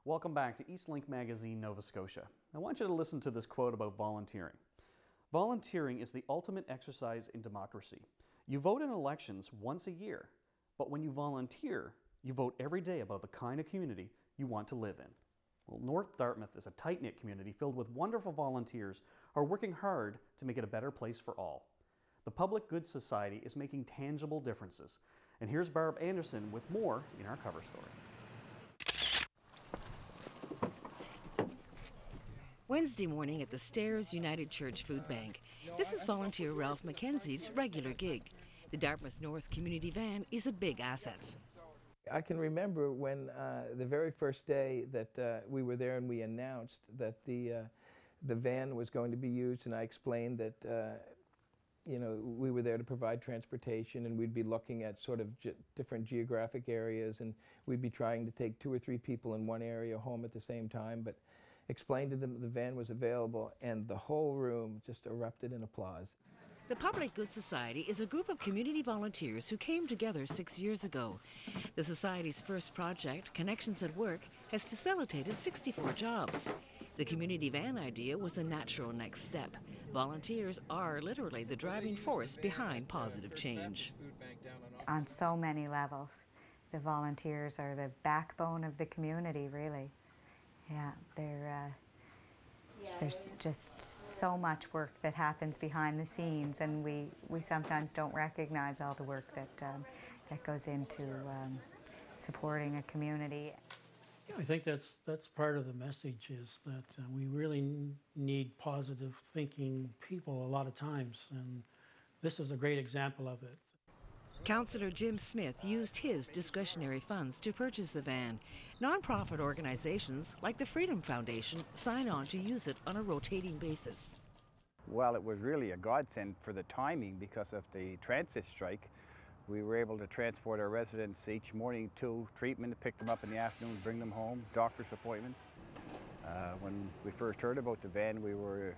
Welcome back to Eastlink Magazine, Nova Scotia. I want you to listen to this quote about volunteering. Volunteering is the ultimate exercise in democracy. You vote in elections once a year, but when you volunteer, you vote every day about the kind of community you want to live in. Well, North Dartmouth is a tight-knit community filled with wonderful volunteers who are working hard to make it a better place for all. The Public Good Society is making tangible differences. And here's Barb Anderson with more in our cover story. Wednesday morning at the Stairs United Church Food Bank. This is volunteer Ralph McKenzie's regular gig. The Dartmouth North community van is a big asset. I can remember when the very first day that we were there and we announced that the van was going to be used, and I explained that we were there to provide transportation, and we'd be looking at sort of different geographic areas, and we'd be trying to take 2 or 3 people in one area home at the same time, but explained to them that the van was available, and the whole room just erupted in applause. The Public Good Society is a group of community volunteers who came together 6 years ago. The Society's first project, Connections at Work, has facilitated 64 jobs. The community van idea was a natural next step. Volunteers are literally the driving force behind positive change. On so many levels, the volunteers are the backbone of the community, really. Yeah, there's just so much work that happens behind the scenes, and we sometimes don't recognize all the work that goes into supporting a community. Yeah, I think that's part of the message, is that we really need positive thinking people a lot of times, and this is a great example of it. Councillor Jim Smith used his discretionary funds to purchase the van. Non-profit organizations like the Freedom Foundation sign on to use it on a rotating basis. Well, it was really a godsend for the timing because of the transit strike. We were able to transport our residents each morning to treatment, pick them up in the afternoon, bring them home, doctor's appointments. When we first heard about the van, we were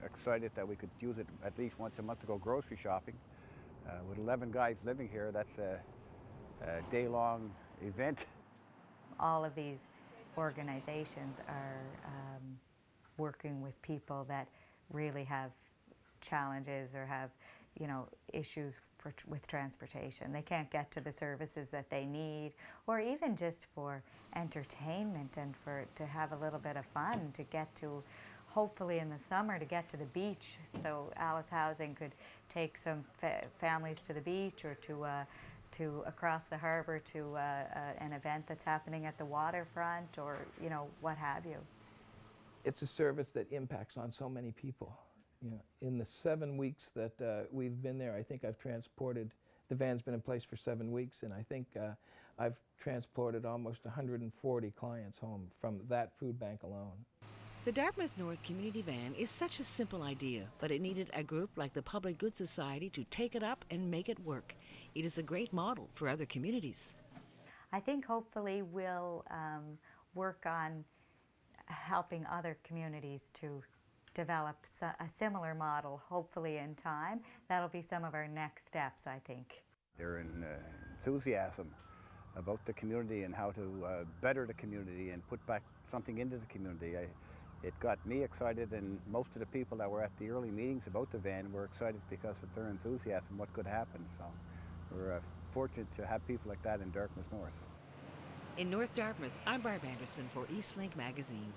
excited that we could use it at least once a month to go grocery shopping. With 11 guys living here, that's a day-long event. All of these organizations are working with people that really have challenges or have, issues with transportation. They can't get to the services that they need, or even just for entertainment and to have a little bit of fun, to get to, hopefully in the summer, to get to the beach. So Alice Housing could take some families to the beach, or to across the harbour to an event that's happening at the waterfront, or what have you. It's a service that impacts on so many people. In the 7 weeks that we've been there, I think I've transported, the van's been in place for 7 weeks, and I think I've transported almost 140 clients home from that food bank alone. The Dartmouth North Community Van is such a simple idea, but it needed a group like the Public Good Society to take it up and make it work. It is a great model for other communities. I think hopefully we'll work on helping other communities to develop a similar model, hopefully in time. That'll be some of our next steps, I think. Their enthusiasm about the community and how to better the community and put back something into the community. It got me excited, and most of the people that were at the early meetings about the van were excited because of their enthusiasm, what could happen. So we're fortunate to have people like that in Dartmouth North. In North Dartmouth, I'm Barb Anderson for Eastlink Magazine.